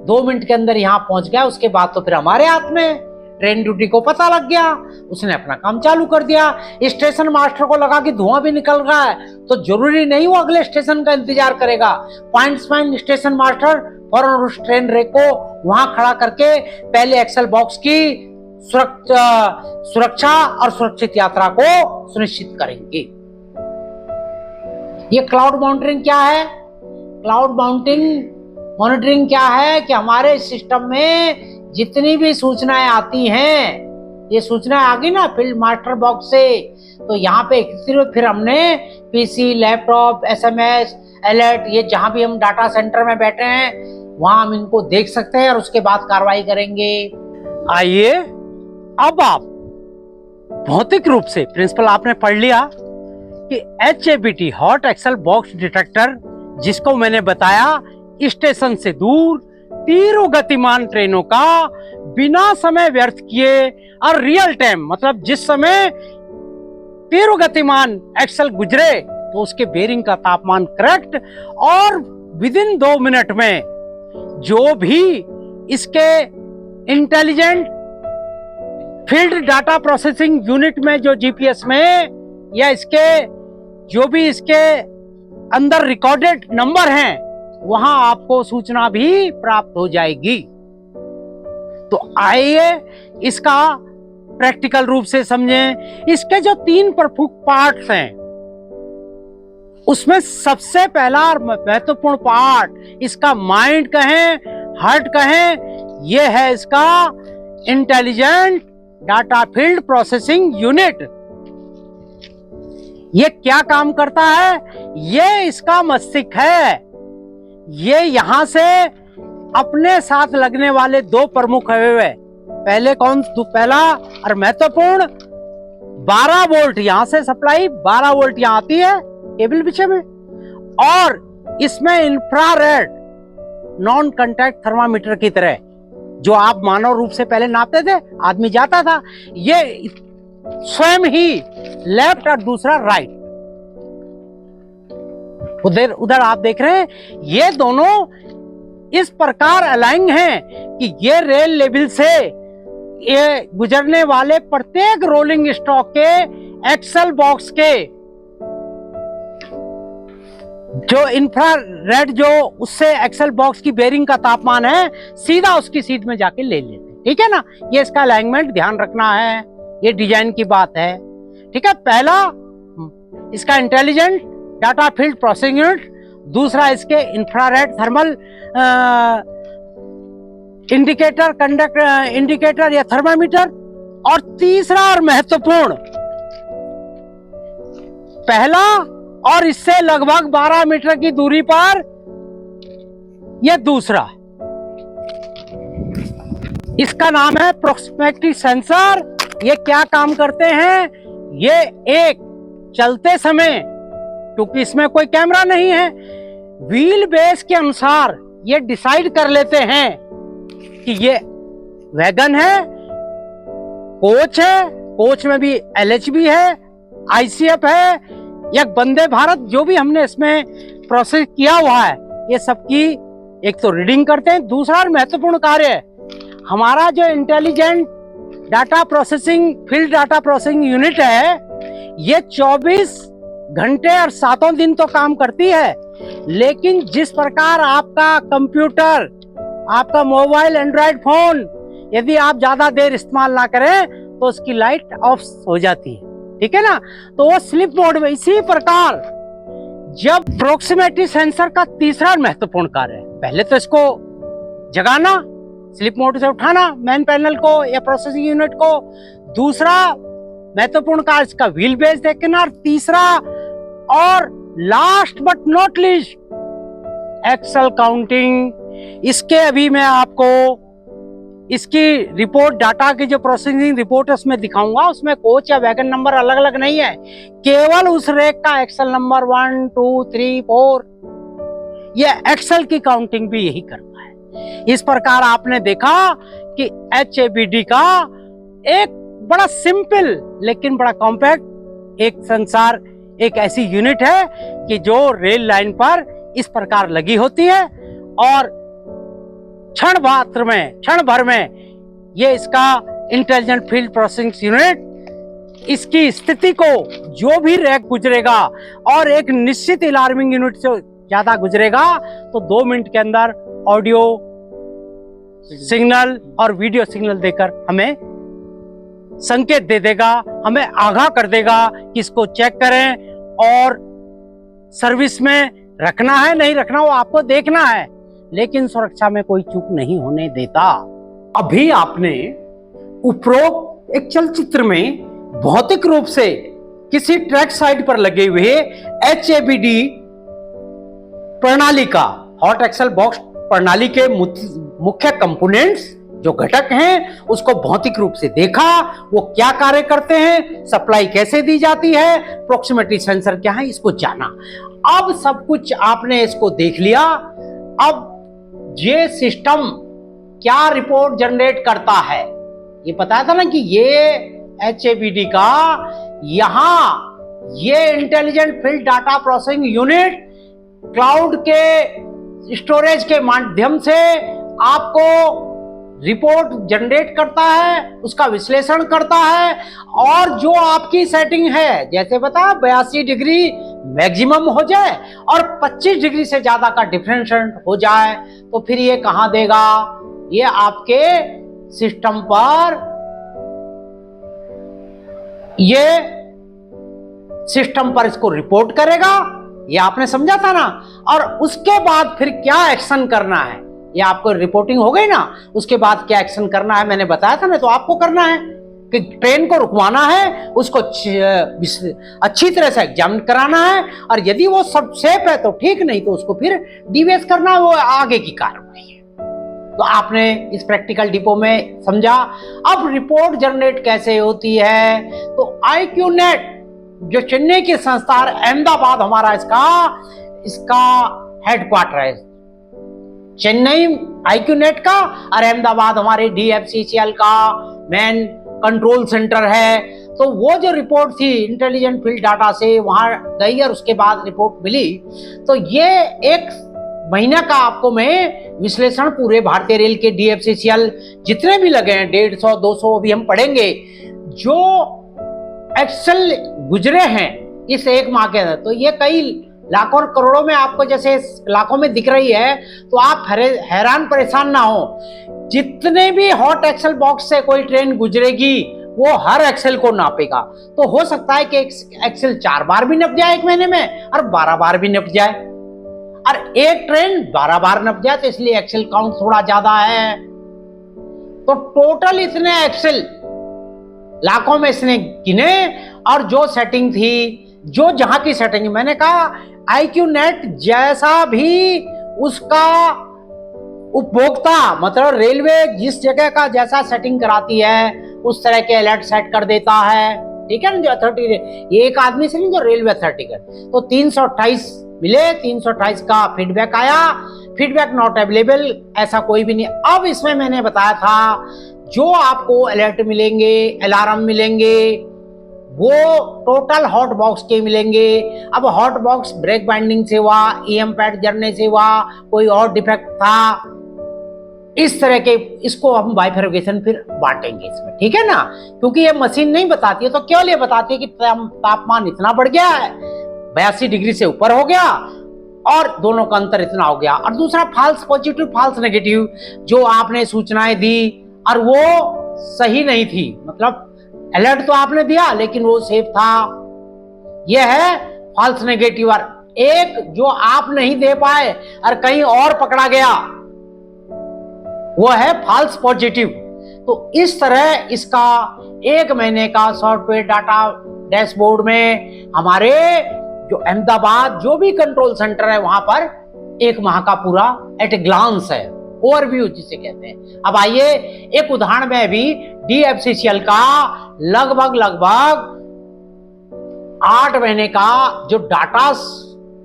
2 मिनट के अंदर यहाँ पहुंच गया, उसके बाद तो फिर हमारे हाथ में, ट्रेन ड्यूटी को पता लग गया, उसने अपना काम चालू कर दिया। स्टेशन मास्टर को लगा कि धुआं भी निकल रहा है तो जरूरी नहीं वो अगले स्टेशन का इंतजार करेगा, पॉइंट्समैन स्टेशन मास्टर फौरन उस ट्रेन रेक को वहां खड़ा करके पहले एक्सेल बॉक्स की सुरक्षा और सुरक्षित यात्रा को सुनिश्चित करेंगे। ये क्लाउड मॉनिटरिंग क्या है, क्लाउड मॉनिटरिंग क्या है कि हमारे सिस्टम में जितनी भी सूचनाएं आती हैं, ये सूचनाएं आ गई ना फील्ड मास्टर बॉक्स से, तो यहाँ पे फिर हमने पीसी, लैपटॉप, एसएमएस, अलर्ट, ये जहां भी हम डाटा सेंटर में बैठे हैं वहां हम इनको देख सकते हैं और उसके बाद कार्रवाई करेंगे। आइए अब आप भौतिक रूप से प्रिंसिपल आपने पढ़ लिया कि HABT hot axle box detector, जिसको मैंने बताया स्टेशन से दूर तीव्र गतिमान ट्रेनों का बिना समय व्यर्थ किए और रियल टाइम, मतलब जिस समय तीव्र गतिमान एक्सल गुजरे तो उसके बेरिंग का तापमान करेक्ट और विद इन 2 मिनट में जो भी इसके intelligent field data processing unit में जो जीपीएस में या इसके जो भी इसके अंदर रिकॉर्डेड नंबर हैं वहां आपको सूचना भी प्राप्त हो जाएगी। तो आइए इसका प्रैक्टिकल रूप से समझें। इसके जो 3 प्रमुख पार्ट्स हैं उसमें सबसे पहला और महत्वपूर्ण पार्ट इसका माइंड कहें, हार्ट कहें, यह है इसका intelligent data field processing unit. ये क्या काम करता है? ये इसका मस्तिष्क है। ये यहां से अपने साथ लगने वाले 2 प्रमुख अवयव, पहले पहला और महत्वपूर्ण 12 वोल्ट यहां से सप्लाई 12 वोल्ट यहां आती है केबल पीछे में, और इसमें इंफ्रारेड नॉन कांटेक्ट थर्मामीटर की तरह जो आप मानव रूप से पहले नापते थे, आदमी जाता था, ये स्वयं ही लेफ्ट और दूसरा राइट, उधर आप देख रहे हैं, ये दोनों इस प्रकार अलाइन हैं कि ये रेल लेवल से ये गुजरने वाले प्रत्येक रोलिंग स्टॉक के एक्सल बॉक्स के जो इंफ्रारेड जो उससे एक्सल बॉक्स की बेरिंग का तापमान है सीधा उसकी सीट में जाके ले लेते हैं। ठीक है ना, ये इसका अलाइनमेंट ध्यान रखना है, ये डिजाइन की बात है। ठीक है, पहला इसका intelligent data field processing unit, दूसरा इसके इंफ्रारेड थर्मल इंडिकेटर या थर्मामीटर, और तीसरा और महत्वपूर्ण पहला और इससे लगभग 12 मीटर की दूरी पर यह दूसरा, इसका नाम है प्रॉक्सिमिटी सेंसर। ये क्या काम करते हैं? ये एक चलते समय, क्योंकि इसमें कोई कैमरा नहीं है, व्हील बेस के अनुसार ये डिसाइड कर लेते हैं कि ये वैगन है, कोच है, कोच में भी LHB है, ICF है, या वंदे भारत, जो भी हमने इसमें प्रोसेस किया हुआ है, ये सबकी एक तो रीडिंग करते हैं। दूसरा महत्वपूर्ण कार्य है हमारा जो intelligent data processing field data processing unit है, ये 24 घंटे और 7 दिन तो काम करती है, लेकिन जिस प्रकार आपका कंप्यूटर, आपका मोबाइल एंड्रॉइड फोन यदि आप ज्यादा देर इस्तेमाल ना करें तो उसकी लाइट ऑफ हो जाती है। ठीक है ना, तो वो स्लीप मोड में। इसी प्रकार जब प्रॉक्सिमिटी सेंसर का तीसरा महत्वपूर्ण कार्य है, पहले तो इसको जगाना, स्लीप मोड से उठाना मेन पैनल को या प्रोसेसिंग यूनिट को, दूसरा महत्वपूर्ण कार्य इसका व्हील बेस देखना, और तीसरा और last but not least axle counting. इसके अभी मैं आपको इसकी रिपोर्ट, डाटा की जो प्रोसेसिंग रिपोर्ट है उसमें दिखाऊंगा। उसमें कोच या वैगन नंबर अलग अलग नहीं है, केवल उस रेक का एक्सल नंबर 1 2 3 4, ये एक्सल की काउंटिंग भी यही करता है। इस प्रकार आपने देखा कि HABD का एक बड़ा सिंपल लेकिन बड़ा कॉम्पैक्ट एक संसार, एक ऐसी यूनिट है कि जो रेल लाइन पर इस प्रकार लगी होती है, और क्षण भर में ये इसका इंटेलिजेंट फील्ड प्रोसेसिंग यूनिट इसकी स्थिति को, जो भी रैक गुजरेगा और एक निश्चित अलार्मिंग यूनिट से ज्यादा गुजरेगा तो 2 मिनट के अंदर ऑडियो सिग्नल और वीडियो सिग्नल देकर हमें संकेत दे देगा, हमें आगाह कर देगा कि इसको चेक करें और सर्विस में रखना है नहीं रखना वो आपको देखना है, लेकिन सुरक्षा में कोई चूक नहीं होने देता। अभी आपने उपरोक्त एक चलचित्र में भौतिक रूप से किसी ट्रैक साइड पर लगे हुए HABD प्रणाली का, हॉट एक्सल बॉक्स प्रणाली के मुख्य कंपोनेंट्स जो घटक हैं उसको भौतिक रूप से देखा, वो क्या कार्य करते हैं, सप्लाई कैसे दी जाती है, प्रोक्सिमिटी सेंसर क्या है, इसको जाना। अब सब कुछ आपने इसको देख लिया। अब ये सिस्टम क्या रिपोर्ट जनरेट करता है, ये बताया था ना कि ये HABD का यहां ये intelligent field data processing unit cloud के स्टोरेज के माध्यम से आपको रिपोर्ट जनरेट करता है, उसका विश्लेषण करता है, और जो आपकी सेटिंग है, जैसे बताया 82 डिग्री मैक्सिमम हो जाए और 25 डिग्री से ज्यादा का डिफरेंशिएट हो जाए तो फिर ये कहां देगा, ये आपके सिस्टम पर, ये सिस्टम पर इसको रिपोर्ट करेगा। ये आपने समझा था ना। और उसके बाद फिर क्या एक्शन करना है, ये आपको रिपोर्टिंग हो गई ना, उसके बाद क्या एक्शन करना है मैंने बताया था ना। तो आपको करना है कि ट्रेन को रुकवाना है, उसको अच्छी तरह से एग्जामिन कराना है, और यदि वो सब सेफ है तो ठीक, नहीं तो उसको फिर डिवेस करना है, वो आगे की कार्रवाई है। तो आपने इस प्रैक्टिकल डिपो में समझा। अब रिपोर्ट जनरेट कैसे होती है, तो IQNet जो चेन्नई की संस्था, अहमदाबाद हमारा इसका हेडक्वार्टर है, चेन्नई IQNet का, और अहमदाबाद हमारे DFCCL का मेन कंट्रोल सेंटर है। तो वो जो रिपोर्ट थी इंटेलिजेंट फील्ड डाटा से वहां गई और उसके बाद रिपोर्ट मिली। तो ये एक महीना का आपको मैं विश्लेषण पूरे भारतीय रेल के DFCCL जितने भी लगे हैं 150 200 भी हम पढ़ेंगे, जो एक्सेल गुजरे हैं इस एक माह के अंदर। तो ये कई लाखों और करोड़ों में आपको जैसे लाखों में दिख रही है, तो आप हैरान परेशान ना हो। जितने भी हॉट एक्सेल बॉक्स से कोई ट्रेन गुजरेगी वो हर एक्सेल को नापेगा। तो हो सकता है कि एक्सेल 4 बार भी नप जाए एक महीने में, और 12 बार भी नप जाए, और एक ट्रेन 12 बार नप जाए, तो इसलिए एक्सेल काउंट थोड़ा ज्यादा है। तो टोटल इतने एक्सेल लाखों में इसने गिने, और जो सेटिंग थी, जो जहां की सेटिंग, मैंने कहा IQNet जैसा भी उसका उपभोक्ता, मतलब रेलवे जिस जगह का जैसा सेटिंग कराती है उस तरह के अलर्ट सेट कर देता है, ठीक है ना। जो अथॉरिटी, ये एक आदमी से नहीं, जो रेलवे अथॉरिटी का। तो 328 मिले, 328 का फीडबैक आया, फीडबैक नॉट अवेलेबल, ऐसा कोई भी नहीं। अब इसमें मैंने बताया था जो आपको अलर्ट मिलेंगे, अलार्म मिलेंगे, वो टोटल हॉट बॉक्स के मिलेंगे। अब हॉट बॉक्स ब्रेक बाइंडिंग से हुआ, EM पैड जरने से हुआ, कोई और डिफेक्ट था, इस तरह के, इसको हम बाइफरकेशन फिर बांटेंगे इसमें, ठीक है ना। क्योंकि ये मशीन नहीं बताती है, तो केवल ये बताती है कि तापमान इतना बढ़ गया है, 82 डिग्री से ऊपर हो गया, और दोनों का अंतर इतना हो गया। और दूसरा फाल्स पॉजिटिव, फाल्स नेगेटिव, जो आपने सूचनाएं दी और वो सही नहीं थी, मतलब अलर्ट तो आपने दिया लेकिन वो सेफ था, यह है फॉल्स नेगेटिव। और एक जो आप नहीं दे पाए और कहीं और पकड़ा गया, वो है फॉल्स पॉजिटिव। तो इस तरह इसका एक महीने का सॉफ्टवेयर डाटा डैशबोर्ड में हमारे जो अहमदाबाद जो भी कंट्रोल सेंटर है वहां पर एक माह का पूरा एट ए ग्लांस है, ओवरव्यू जिसे कहते हैं। अब आइए एक उदाहरण में भी DFCCL का लगभग 8 महीने का जो डाटा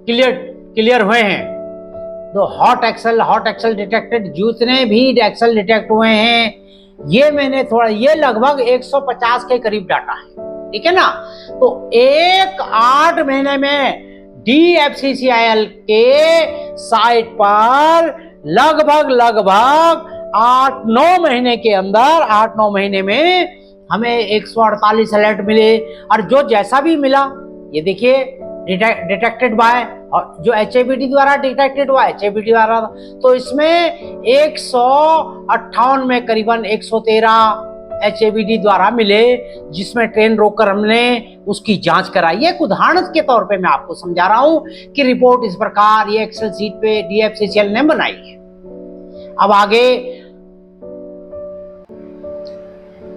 क्लियर हुए हैं, तो हॉट एक्सेल डिटेक्टेड, जितने भी एक्सेल डिटेक्ट हुए हैं, ये मैंने थोड़ा, ये लगभग 150 के करीब डाटा है, ठीक है ना। तो 8 महीने में DFCCL के साइट पर लगभग 8-9 महीने के अंदर, 8-9 महीने में हमें 148 अलर्ट मिले। और जो जैसा भी मिला, ये देखिए डिटेक्टेड बाय, और जो HABD द्वारा डिटेक्टेड हुआ HABD द्वारा, तो इसमें 158 में करीबन 113 HABD द्वारा मिले, जिसमें ट्रेन रोककर हमने उसकी जांच कराई। एक उदाहरण के तौर पे मैं आपको समझा रहा हूं कि रिपोर्ट इस प्रकार ये एक्सेल सीट पे DFCCL ने बनाई है। अब आगे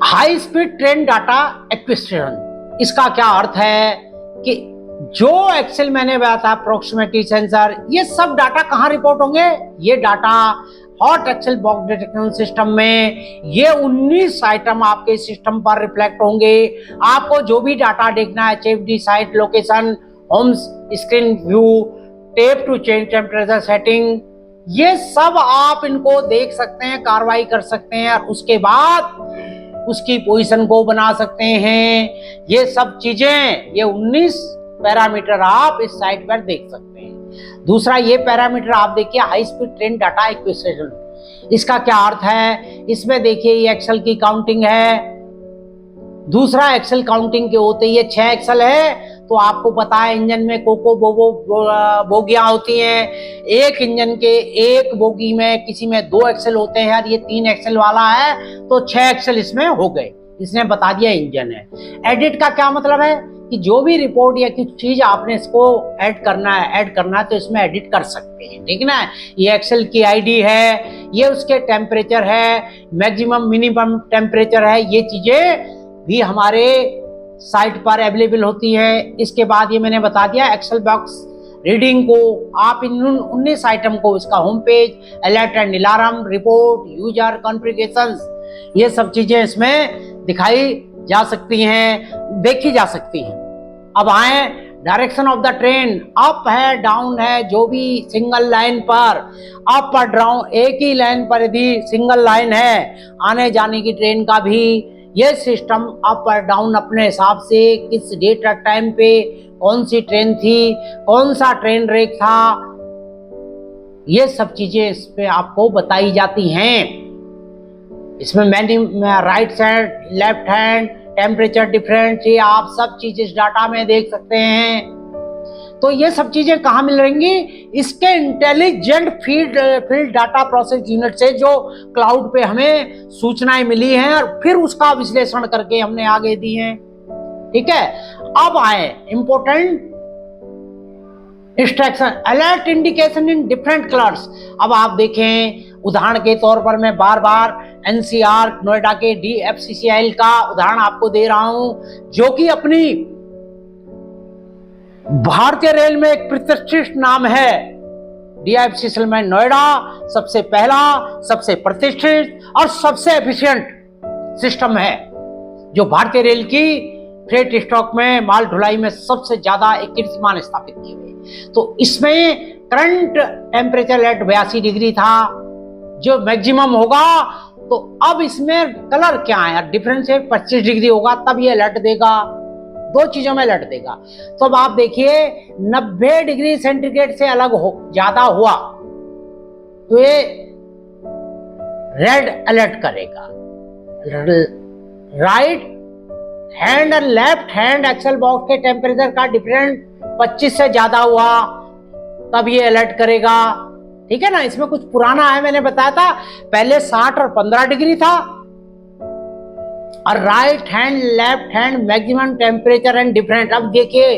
high speed train data acquisition, इसका क्या अर्थ है कि जो एक्सेल मैंने बताया था, प्रॉक्सिमिटी सेंसर, ये सब डाटा कहां रिपोर्ट होंगे, ये data hot axle box detection system में ये 19 आइटम आपके सिस्टम पर रिफ्लेक्ट होंगे। आपको जो भी डाटा देखना है, HFD site location, home screen view, tap to change temperature setting, ये सब आप इनको देख सकते हैं, कार्रवाई कर सकते हैं और उसके बाद उसकी पोजीशन को बना सकते हैं। ये सब चीजें, ये 19 पैरामीटर आप इस साइट पर देख सकते हैं। दूसरा ये पैरामीटर आप देखिए, high speed train data acquisition. इसका क्या अर्थ है? इसमें देखिए ये एक्सेल की काउंटिंग है। दूसरा एक्सेल काउंटिंग के होते ही ये 6 एक्सेल है, तो आपको पता है इंजन में कोको बोबो बोगियां होती हैं। एक इंजन के एक बोगी में किसी में 2 एक्सेल होते हैं यार, ये 3 एक्सेल वाला है तो 6 एक्सेल इसमें हो गए। इसने बता दिया इंजन है। एडिट का क्या मतलब है कि जो भी रिपोर्ट या कुछ चीज आपने इसको ऐड करना है तो इसमें एडिट कर सकते हैं, ठीक है ना। ये एक्सेल की आईडी है, ये उसके टेम्परेचर है, मैक्सिमम मिनिमम टेम्परेचर है, ये चीजें भी हमारे साइट पर अवेलेबल होती है। इसके बाद ये मैंने बता दिया एक्सेल बॉक्स रीडिंग को आप इन 19 आइटम को, इसका home page, alert and alarm, report, user configurations, ये सब चीजें इसमें दिखाई जा सकती हैं, देखी जा सकती हैं। अब आए direction of the train, up है डाउन है, जो भी सिंगल लाइन पर अप और डाउन, एक ही लाइन पर यदि सिंगल लाइन है आने जाने की ट्रेन का भी, ये सिस्टम अप और डाउन अपने हिसाब से किस डेट और टाइम पे कौन सी ट्रेन थी, कौन सा ट्रेन रेक था, ये सब चीजें इस पे आपको बताई जाती हैं। इसमें right side, left hand, temperature difference, ये आप सब चीज इस डाटा में देख सकते हैं। तो ये सब चीजें कहाँ मिल रहेंगी? इसके intelligent field data process unit से, जो क्लाउड पे हमें सूचनाएं मिली हैं और फिर उसका विश्लेषण करके हमने आगे दी हैं, ठीक है। अब आए important instruction, alert indication in different colours. अब आप देखें, उदाहरण के तौर पर मैं बार बार एनसीआर नोएडा के DFCCIL का उदाहरण आपको दे रहा हूं, जो कि अपनी भारतीय रेल में एक प्रतिष्ठित नाम है। DFCCIL में नोएडा सबसे पहला, सबसे प्रतिष्ठित और सबसे एफिशिएंट सिस्टम है, जो भारतीय रेल की फ्रेट स्टॉक में, माल ढुलाई में सबसे ज्यादा एक कीर्तिमान स्थापित किए हुए। तो इसमें करंट टेम्परेचर एट 82 डिग्री था, जो मैक्सिमम होगा। तो अब इसमें कलर क्या है, डिफरेंस है 25 डिग्री होगा तब ये अलर्ट देगा, 2 चीजों में अलर्ट देगा। तो अब आप देखिए 90 डिग्री सेंटीग्रेड से अलग हो, ज्यादा हुआ तो ये रेड अलर्ट करेगा। राइट हैंड और लेफ्ट हैंड एक्सेल बॉक्स के टेम्परेचर का डिफरेंस 25 से ज्यादा हुआ तब ये अलर्ट करेगा, ठीक है ना। इसमें कुछ पुराना है, मैंने बताया था पहले 60 और 15 डिग्री था। और right hand, left hand, maximum temperature and different. अब देखिए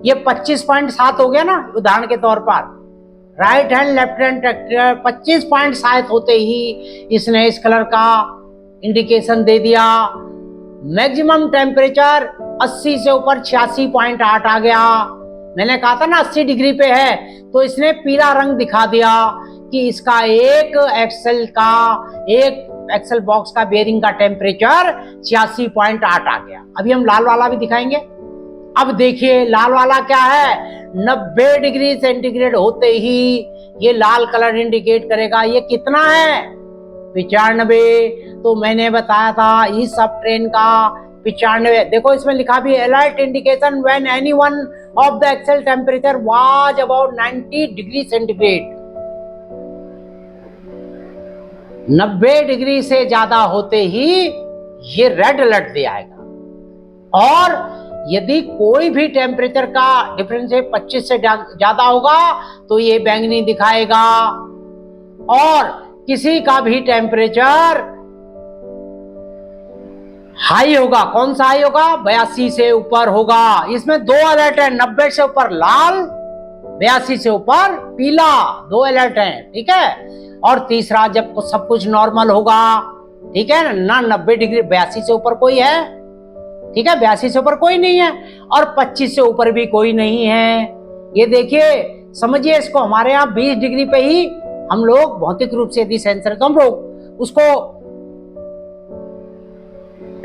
ये 25.7 हो गया ना, उदाहरण के तौर पर राइट हैंड, लेफ्ट हैंड 25.7 होते ही इसने इस कलर का इंडिकेशन दे दिया। मैक्सिमम टेम्परेचर 80 से ऊपर 86.8 आ गया। मैंने कहा था ना 80 डिग्री पे है, तो इसने पीला रंग दिखा दिया कि इसका एक एक्सेल बॉक्स का बेयरिंग का टेम्परेचर 86.8 आ गया। अभी हम लाल वाला भी दिखाएंगे। अब देखिए लाल वाला क्या है, 90 डिग्री सेंटीग्रेड होते ही ये लाल कलर इंडिकेट करेगा। ये कितना है? 95। तो मैंने बताया था इस सब ट्रेन का 95। देखो इसमें लिखा भी alert indication when any one of the axle temperature was about 90 degree centigrade. 90 degree से ज्यादा होते ही ये रेड अलर्ट दे आएगा। और यदि कोई भी टेम्परेचर का डिफरेंस 25 से ज्यादा होगा तो ये बैंगनी दिखाएगा। और किसी का भी टेम्परेचर हाई होगा, कौन सा हाई होगा? 82 से ऊपर होगा। इसमें 2 अलर्ट है, 90 से ऊपर लाल, 82 से ऊपर पीला, 2 अलर्ट हैं, ठीक है। और तीसरा जब सब कुछ नॉर्मल होगा, ठीक है ना, 90 डिग्री 82 से ऊपर कोई है, ठीक है, 82 से ऊपर कोई नहीं है और 25 से ऊपर भी कोई नहीं है। ये देखिए समझिए इसको, हमारे यहाँ 20 डिग्री पे ही हम लोग भौतिक रूप से यदि सेंसर है तो हम लोग उसको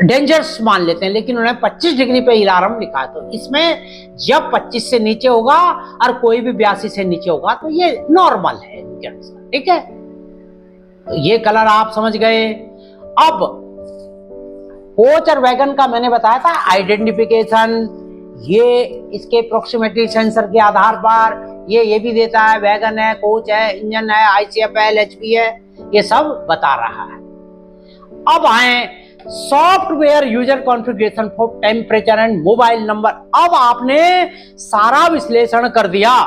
डेंजरस मान लेते हैं, लेकिन उन्होंने 25 डिग्री पे अलार्म लिखा है। तो इसमें जब 25 से नीचे होगा और कोई भी 82 से नीचे होगा तो ये नॉर्मल है, ठीक है। तो ये कलर आप समझ गए। अब कोच और वैगन का मैंने बताया था आइडेंटिफिकेशन, ये इसके प्रोक्सिमिटी सेंसर के आधार पर ये भी देता है, वैगन है, कोच है, इंजन है, ICF है, LHP है, ये सब बता रहा है। अब आए software user configuration for temperature and mobile number. अब आपने सारा विश्लेषण कर दिया,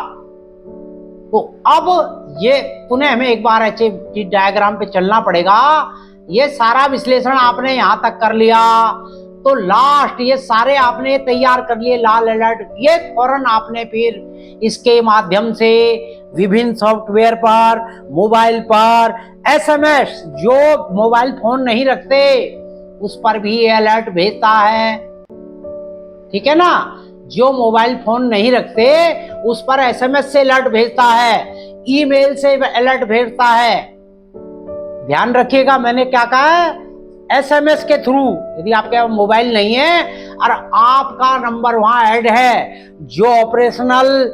तो अब ये पुनः हमें एक बार HFT डायग्राम पे चलना पड़ेगा। ये सारा विश्लेषण आपने यहां तक कर लिया, तो लास्ट ये सारे आपने तैयार कर लिए लाल अलर्ट, ये फौरन आपने फिर इसके माध्यम से विभिन्न सॉफ्टवेयर पर, मोबाइल पर, SMS, जो मोबाइल फोन नहीं रखते उस पर भी ये अलर्ट भेजता है, ठीक है ना। जो मोबाइल फोन नहीं रखते उस पर SMS से अलर्ट भेजता है, ईमेल से अलर्ट भेजता है। ध्यान रखिएगा मैंने क्या कहा है, SMS के थ्रू। यदि आपके मोबाइल नहीं है और आपका नंबर वहां ऐड है, जो ऑपरेशनल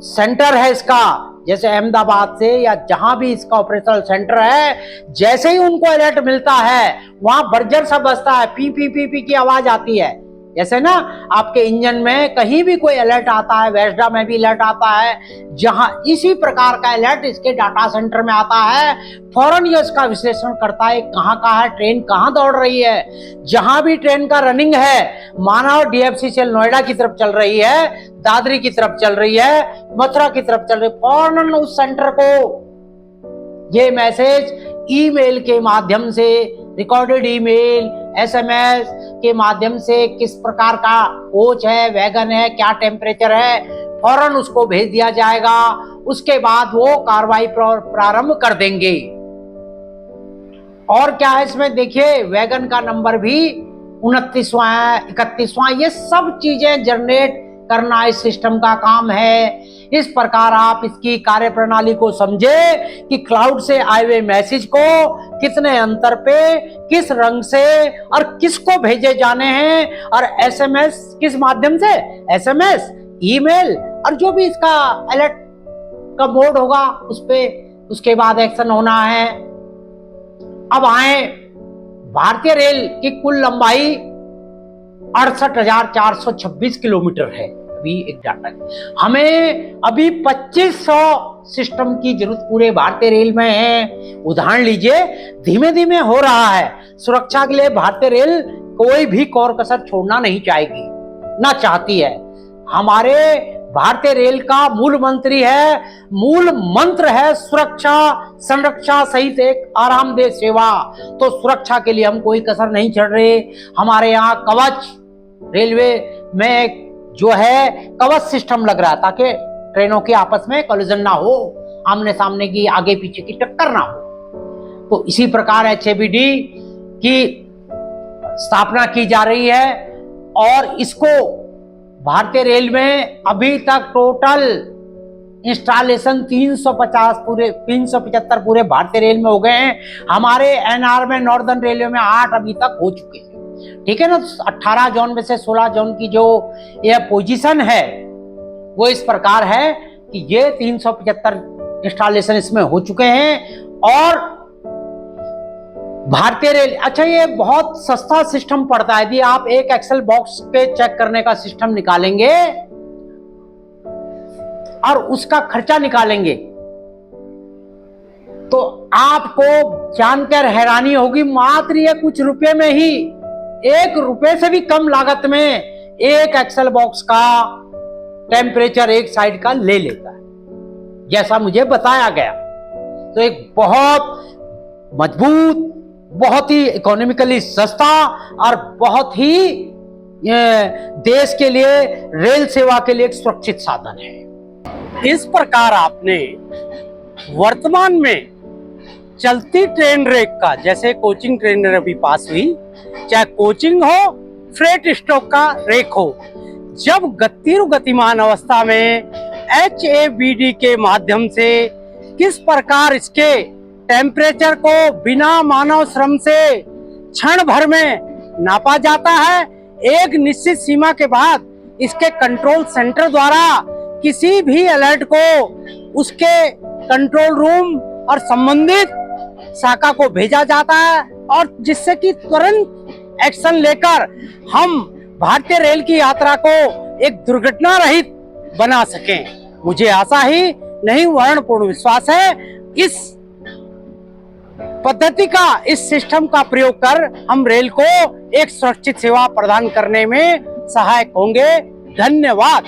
सेंटर है इसका, जैसे अहमदाबाद से या जहां भी इसका ऑपरेशनल सेंटर है, जैसे ही उनको अलर्ट मिलता है वहां बर्जर सा बजता है, पी पी पी पी की आवाज आती है। जैसे ना आपके इंजन में कहीं भी कोई अलर्ट आता है, वेस्डा में भी अलर्ट आता है, जहां इसी प्रकार का अलर्ट इसके डाटा सेंटर में आता है, फौरन ये इसका विश्लेषण करता है कहां कहां है, ट्रेन कहां दौड़ रही है। जहां भी ट्रेन का रनिंग है, माना DFC से नोएडा की तरफ चल रही है, दादरी की तरफ चल रही है, मथुरा की तरफ चल रही है, फौरन उस सेंटर को ये मैसेज ईमेल के माध्यम से, रिकॉर्डेड ईमेल, SMS के माध्यम से किस प्रकार का कोच है, वैगन है, क्या टेम्परेचर है, फौरन उसको भेज दिया जाएगा। उसके बाद वो कार्रवाई प्रारंभ कर देंगे। और क्या है इसमें देखिए, वैगन का नंबर भी 29वां है, 31वां, ये सब चीजें जनरेट करना इस सिस्टम का काम है। इस प्रकार आप इसकी कार्य प्रणाली को समझे कि क्लाउड से आए हुए मैसेज को कितने अंतर पे, किस रंग से और किसको भेजे जाने हैं, और SMS किस माध्यम से, SMS, ईमेल और जो भी इसका अलर्ट का मोड होगा उस पे उसके बाद एक्शन होना है। अब आए भारतीय रेल की कुल लंबाई 68,426 किलोमीटर है। अभी एक डाटा है, हमें अभी 2500 सिस्टम की जरूरत पूरे भारतीय रेल में है। उदाहरण लीजिए, धीमे धीमे हो रहा है। सुरक्षा के लिए भारतीय रेल कोई भी कोर कसर छोड़ना नहीं चाहेगी, ना चाहती है। हमारे भारतीय रेल का मूल मंत्र है सुरक्षा, संरक्षा सहित एक आरामदेह सेवा। तो सुरक्षा के लिए हम कोई कसर नहीं छोड़ रहे। हमारे यहाँ कवच रेलवे में जो है कवच सिस्टम लग रहा है, ताकि ट्रेनों के आपस में कोलिजन ना हो, आमने सामने की, आगे पीछे की टक्कर ना हो। तो इसी प्रकार HABD की स्थापना की जा रही है और इसको भारतीय रेल में अभी तक टोटल इंस्टॉलेशन 375 पूरे भारतीय रेल में हो गए हैं। हमारे NR में, नॉर्दर्न रेलवे में 8 अभी तक हो चुके हैं, ठीक है ना। 18 जोन में से 16 जोन की जो यह पोजीशन है वो इस प्रकार है कि ये 375 इंस्टॉलेशन इसमें हो चुके हैं। और भारतीय रेल, अच्छा ये बहुत सस्ता सिस्टम पड़ता है। यदि आप एक एक्सेल बॉक्स पे चेक करने का सिस्टम निकालेंगे और उसका खर्चा निकालेंगे तो आपको जानकर हैरानी होगी, मात्र ये कुछ रुपए में ही, 1 रुपए से भी कम लागत में एक एक्सेल बॉक्स का टेम्परेचर एक साइड का ले लेता है, जैसा मुझे बताया गया। तो एक बहुत मजबूत, बहुत ही इकोनॉमिकली सस्ता और बहुत ही देश के लिए, रेल सेवा के लिए एक सुरक्षित साधन है। इस प्रकार आपने वर्तमान में चलती ट्रेन रेक का, जैसे कोचिंग ट्रेन अभी पास हुई, चाहे कोचिंग हो, फ्रेट स्टॉक का रेक हो, जब गतिमान अवस्था में HABD के माध्यम से किस प्रकार इसके टेम्परेचर को बिना मानव श्रम से क्षण भर में नापा जाता है। एक निश्चित सीमा के बाद इसके कंट्रोल सेंटर द्वारा किसी भी अलर्ट को उसके कंट्रोल रूम और संबंधित शाखा को भेजा जाता है, और जिससे कि तुरंत एक्शन लेकर हम भारतीय रेल की यात्रा को एक दुर्घटना रहित बना सकें। मुझे आशा ही नहीं वर्ण पूर्ण विश्वास है इस पद्धति का, इस सिस्टम का प्रयोग कर हम रेल को एक सुरक्षित सेवा प्रदान करने में सहायक होंगे। धन्यवाद।